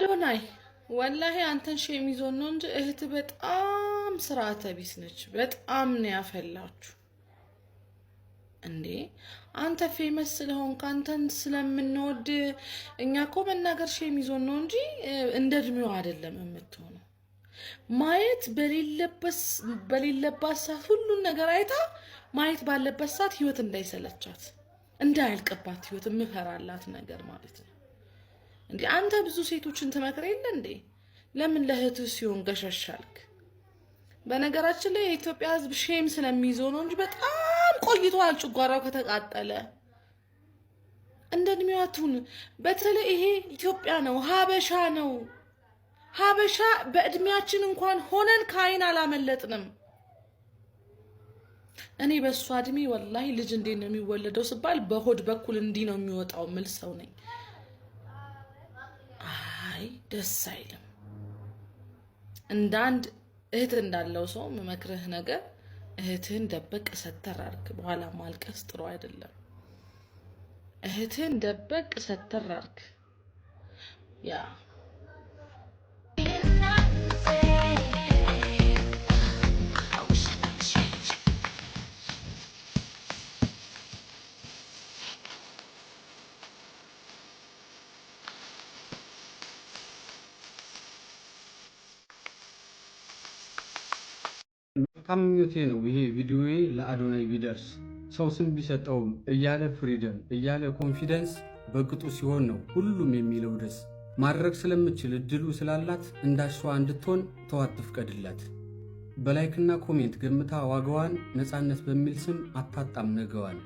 አዶናይ ወላሂ አንተን ሼም ይዞን ነው እንጂ እህት በጣም ስርዓተ ቢስ ነች። በጣም ነው ያፈላችሁ እንዴ! አንተ ፌመስ ስለሆንክ አንተን ስለምንወድ እኛ እኮ መናገር ሼም ይዞን ነው እንጂ እንደ እድሜው አይደለም የምትሆነው። ማየት በሌለባት ሰዓት ሁሉን ነገር አይታ ማየት ባለበት ሰዓት ህይወት እንዳይሰለቻት እንዳይልቅባት ህይወት ምፈራላት ነገር ማለት ነው። እንዴ አንተ ብዙ ሴቶችን ትመክር የለ እንዴ? ለምን ለእህትህ ሲሆን ገሸሻልክ? በነገራችን ላይ የኢትዮጵያ ህዝብ ሼም ስለሚይዘው ነው እንጂ በጣም ቆይቷል ጭጓራው ከተቃጠለ። እንደ እድሜያቱን በተለይ ይሄ ኢትዮጵያ ነው፣ ሀበሻ ነው። ሀበሻ በእድሜያችን እንኳን ሆነን ከአይን አላመለጥንም። እኔ በሷ እድሜ ወላሂ ልጅ እንዴት ነው የሚወለደው ስባል በሆድ በኩል እንዲህ ነው የሚወጣው ምል ሰው ነኝ። አይ ደስ አይልም። እንዳንድ እህት እንዳለው ሰው መመክርህ ነገር እህትህን ደበቅ ሰተር አርግ። በኋላ ማልቀስ ጥሩ አይደለም። እህትህን ደበቅ ሰተር አርግ። ያ ታምኞቴ ነው ይሄ ቪዲዮዬ ለአዶናይ ቢደርስ ሰው ስም ቢሰጠው እያለ ፍሪደም እያለ ኮንፊደንስ በቅጡ ሲሆን ነው ሁሉም የሚለው ደስ ማድረግ ስለምችል እድሉ ስላላት እንዳሻዋ እንድትሆን ተዋት ፍቀድላት። በላይክና ኮሜንት ገምታ ዋጋዋን ነፃነት በሚል ስም አታጣም ነገዋን።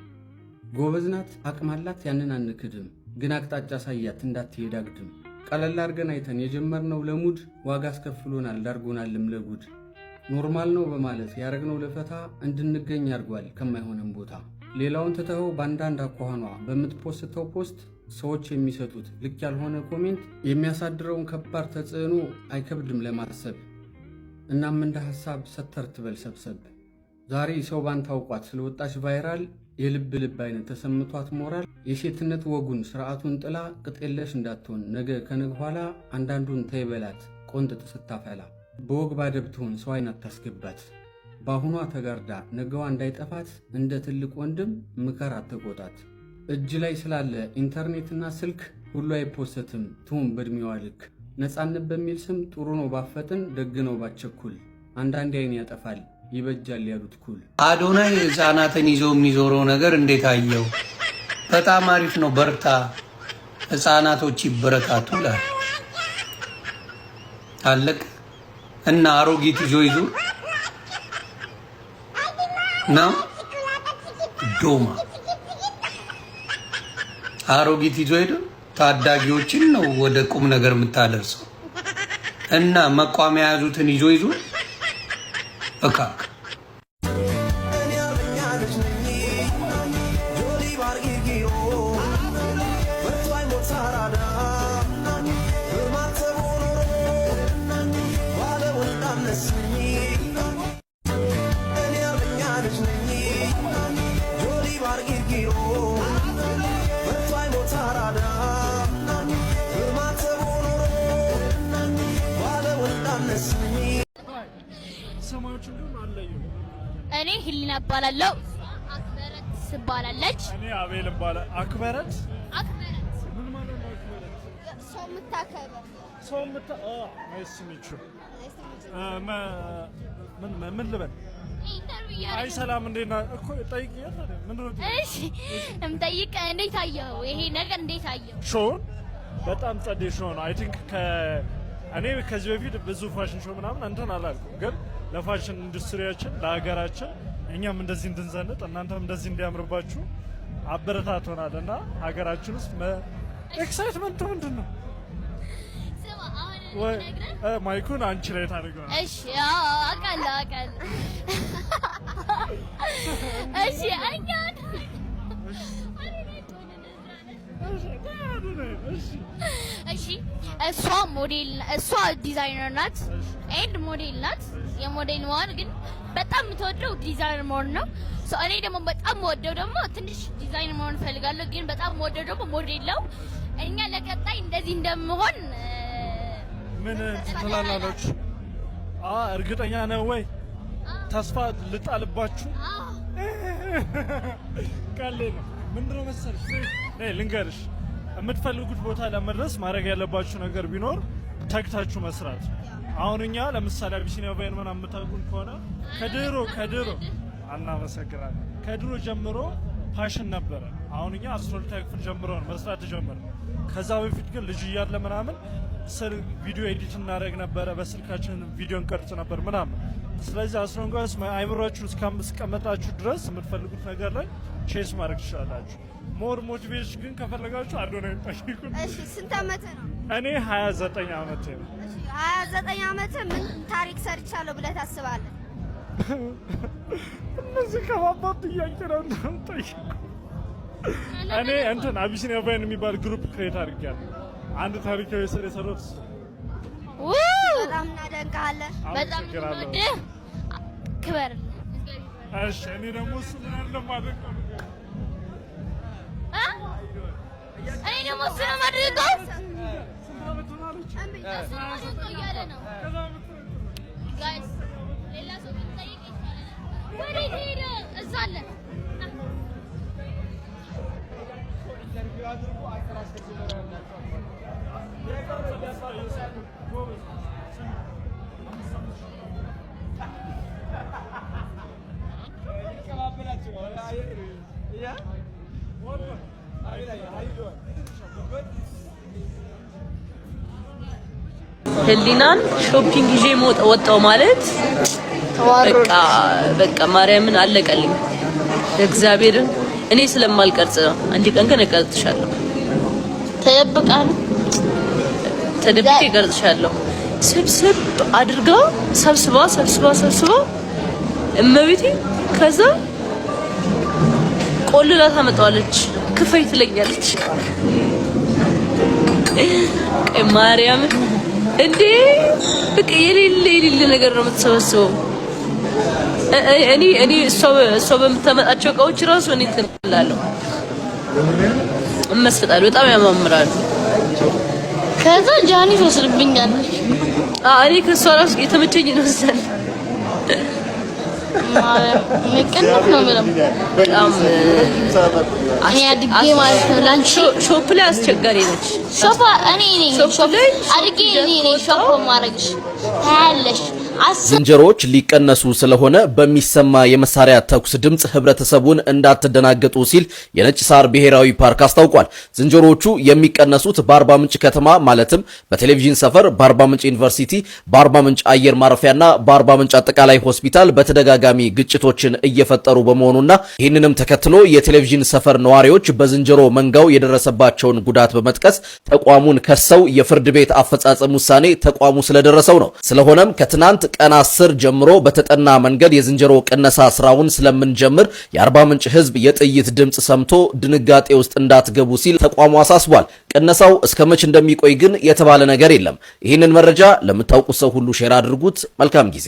ጎበዝናት አቅማላት ያንን አንክድም፣ ግን አቅጣጫ ሳያት እንዳትሄድ አግድም። ቀለል አድርገን አይተን የጀመርነው ለሙድ ዋጋ አስከፍሎናል ዳርጎናልም ለጉድ። ኖርማል ነው በማለት ያረግነው ለፈታ እንድንገኝ አድርጓል ከማይሆንም ቦታ። ሌላውን ተተው ባንዳንድ አኳኋኗ በምትፖስተው ፖስት ሰዎች የሚሰጡት ልክ ያልሆነ ኮሜንት የሚያሳድረውን ከባድ ተጽዕኖ አይከብድም ለማሰብ። እናም እንደ ሐሳብ ሰተር ትበል ሰብሰብ። ዛሬ ሰው ባንታውቋት ስለወጣች ቫይራል የልብ ልብ አይነት ተሰምቷት ሞራል የሴትነት ወጉን ስርዓቱን ጥላ ቅጤለሽ እንዳትሆን ነገ ከነገ ኋላ አንዳንዱን ተይበላት ቆንጥጥ ስታፈላ። በወግ ባደብትሆን ሰው አይን አታስገባት። በአሁኗ ተጋርዳ ነገዋ እንዳይጠፋት እንደ ትልቅ ወንድም ምከር አትቆጣት። እጅ ላይ ስላለ ኢንተርኔትና ስልክ ሁሉ አይፖስትም ትሁን በእድሜዋ ልክ። ነፃነት በሚል ስም ጥሩ ነው ባፈጥን ደግ ነው ባቸኩል። አንዳንዴ አይን ያጠፋል ይበጃል ያሉት ኩል። አዶናይ ህፃናትን ይዞ የሚዞረው ነገር እንዴት አየው? በጣም አሪፍ ነው በርታ፣ ህፃናቶች ይበረታቱ ላል አለቅ እና አሮጊት ይዞ ነው ዶማ አሮጊት ይዞ ሄዶ ታዳጊዎችን ነው ወደ ቁም ነገር የምታደርሰው። እና መቋሚያ ያዙትን ይዞ እካክ እኔ ህሊና እባላለሁ። አክበረት ትባላለች። እኔ አቤል እባላለሁ። አክበረት ምን ማለት ነው? አክበረት ሰው የምታከብር ናይስ ሚቹ ምን ልበል? አይ ሰላም እንዴት ነህ እኮ ጠይቅ ያታለ ምን ነው? እሺ እንጠይቅ። እንዴት አየው ይሄ ነገር? እንዴት አየው? ሾውን በጣም ጸዴ ሾው ነው። አይ ቲንክ እኔ ከዚህ በፊት ብዙ ፋሽን ሾው ምናምን እንትን አላልኩም፣ ግን ለፋሽን ኢንዱስትሪያችን ለሀገራችን እኛም እንደዚህ እንድንዘንጥ እናንተም እንደዚህ እንዲያምርባችሁ አበረታቶናል እና ሀገራችን ውስጥ ኤክሳይትመንቱ ምንድን ነው? ማይኩን አንቺ ላይ ታደርገዋል። እሺ አውቃለሁ። እሺ እሷ ሞዴል እሷ ዲዛይነር ናት ኤንድ ሞዴል ናት። የሞዴል መሆን ግን በጣም የምትወደው ዲዛይነር መሆን ነው። እኔ ደግሞ በጣም ወደው ደግሞ ትንሽ ዲዛይነር መሆን ፈልጋለሁ፣ ግን በጣም ወደው ደግሞ ሞዴል ነው። እኛ ለቀጣይ እንደዚህ እንደምሆን ምን ትላላላችሁ? እርግጠኛ ነው ወይ? ተስፋ ልጣልባችሁ? ቃሌ ነው። ምንድነው መሰለሽ ልንገርሽ፣ የምትፈልጉት ቦታ ለመድረስ ማድረግ ያለባችሁ ነገር ቢኖር ተግታችሁ መስራት። አሁን እኛ ለምሳሌ አቢሲኒያ ቫይን ምናምን የምታውቁን ከሆነ ከድሮ እናመሰግናለን። ከድሮ ጀምሮ ፓሽን ነበረ። አሁን እኛ 12ኛ ክፍል ጀምሮ ነው መስራት ጀመርነው። ከዛ በፊት ግን ልጅ እያለ ምናምን ቪዲዮ ኤዲት እናደርግ ነበረ፣ በስልካችን ቪዲዮ እንቀርጽ ነበር ምናምን። ስለዚህ አስሮንጋስ አይምሯችሁ እስከመጣችሁ ድረስ የምትፈልጉት ነገር ላይ ቼስ ማድረግ ትችላላችሁ። ሞር ሞቲቬሽን ግን ከፈለጋችሁ አዶናይ ጠይቁ። እሺ ስንት ዓመት ነው? እኔ 29 ዓመቴ ነው። እሺ 29 ዓመት ምን ታሪክ ሰርቻለሁ ብለህ ታስባለህ? እነዚህ ከባባድ ጥያቄ ነው ጠይቁ። እኔ እንትን አቢሲኒያ ቫይን የሚባል ግሩፕ ክሬት አድርጌያለሁ። አንድ ታሪካዊ ስራ የሰራሁት በጣም እናደንቅሃለን። በጣም እንወድህ ክበር። እሺ እኔ ደግሞ እሱ ምን እንደማደርግ እኔ ደግሞ እሱ ነው የማደርገው እያለ ነው። ጋይስ ሌላ ሰው ቢጠይቅ ይቻላል። ወዴት ሄደ? እዛ አለ። ህሊናን ሾፒንግ ይዤ ወጣው ማለት በቃ ማርያምን አለቀልኝ። እግዚአብሔርን እኔ ስለማልቀርጽ ነው። አንድ ቀን ግን እቀርጽሻለሁ። ተደብቄ እቀርጽሻለሁ። ስብስብ አድርጋ ሰብስባ እመቤቴ ከዛ ቆልላ ታመጣዋለች። ክፈይ ትለኛለች። ማርያም እንዴ በቃ የሌለ ነገር ነው የምትሰበስበው። እኔ እሷ በምታመጣቸው እቃዎች ራሱ እኔ ትላለሁ እመስጣለሁ። በጣም ያማምራሉ። ከዛ ጃኒ ትወስድብኛለች። እኔ ከእሷ ራሱ የተመቸኝ ነው ዘል ምቅንፍ ነው ምንም በጣም እኔ አድጌ ማለት ነው። ላንቺ ሾፕ ላይ አስቸጋሪ ነች። ሾፕ እኔ ነኝ ሾፕ አድጌ እኔ ነኝ ሾፕ ማድረግሽ ታያለሽ። ዝንጀሮዎች ሊቀነሱ ስለሆነ በሚሰማ የመሳሪያ ተኩስ ድምጽ ህብረተሰቡን እንዳትደናገጡ ሲል የነጭ ሳር ብሔራዊ ፓርክ አስታውቋል። ዝንጀሮዎቹ የሚቀነሱት በአርባ ምንጭ ከተማ ማለትም በቴሌቪዥን ሰፈር፣ በአርባ ምንጭ ዩኒቨርሲቲ፣ በአርባ ምንጭ አየር ማረፊያና በአርባ ምንጭ አጠቃላይ ሆስፒታል በተደጋጋሚ ግጭቶችን እየፈጠሩ በመሆኑና ይህንንም ተከትሎ የቴሌቪዥን ሰፈር ነዋሪዎች በዝንጀሮ መንጋው የደረሰባቸውን ጉዳት በመጥቀስ ተቋሙን ከሰው የፍርድ ቤት አፈጻጸም ውሳኔ ተቋሙ ስለደረሰው ነው። ስለሆነም ከትናንት ቀን 10 ጀምሮ በተጠና መንገድ የዝንጀሮ ቅነሳ ስራውን ስለምንጀምር የአርባ ምንጭ ህዝብ የጥይት ድምጽ ሰምቶ ድንጋጤ ውስጥ እንዳትገቡ ሲል ተቋሙ አሳስቧል። ቅነሳው እስከመች እንደሚቆይ ግን የተባለ ነገር የለም። ይህንን መረጃ ለምታውቁ ሰው ሁሉ ሼር አድርጉት። መልካም ጊዜ